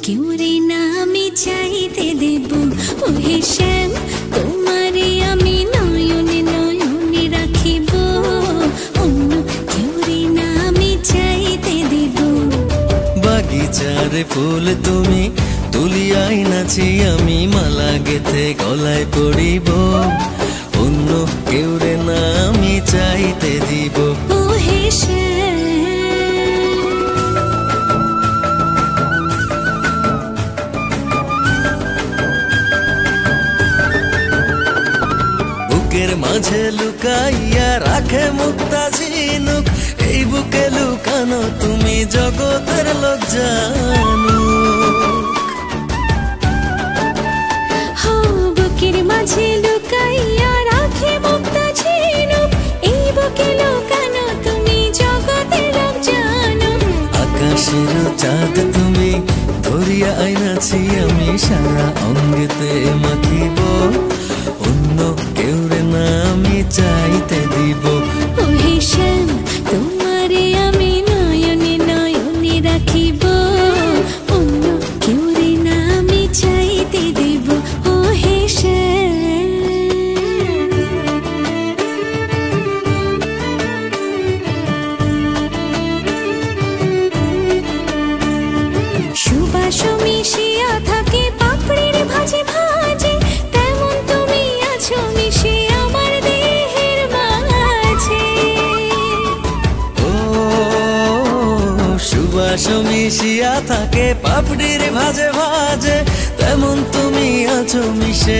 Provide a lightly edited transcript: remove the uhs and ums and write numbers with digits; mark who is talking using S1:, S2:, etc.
S1: কেউ রে না আমি চাইতে দেব ওহে শ্যাম, তোমারে আমি নয়নে নয়নে রাখিব, অন্য কেউ রে না আমি চাইতে দেব।
S2: বাগিচারে ফুল তুমি তুলিয়াই নাছি, আমি মালা গেথে গলায় পড়িব, অন্য কেউ রে না আমি চাইতে দিব।
S1: ওহে শ্যাম,
S2: বুকের মাঝে লুকাইয়া রাখে মুক্তা ঝিনুক, এই বুকে লুকানো তুমি জগতের লোক জানুক।
S1: বুকের মাঝে লুকাইয়া রাখে মুক্তা ঝিনুক, এই বুকে লুকানো তুমি জগতের লোক জানো।
S2: আকাশের চাঁদ তুমি ধরিয়া আইনাছি, আমি সারা অঙ্গেতে মাখিব, অন্য কেউ রে না আমি চাইতে দিব।
S1: ওহে শ্যাম, তোমারে আমি নয়নে নয়নে রাখিব, অন্য কেউ রে না আমি চাইতে দেব। ওহে শ্যাম, সুবাস মিশিয়া থাকে পাপড়ির ভাজে ভাজে, তেমন তুমি আছো মিশে আমার দেহের মাঝে।
S2: ও সুবাস মিশিয়া থাকে পাপড়ির ভাজে ভাজে, তেমন তুমি আছো মিশে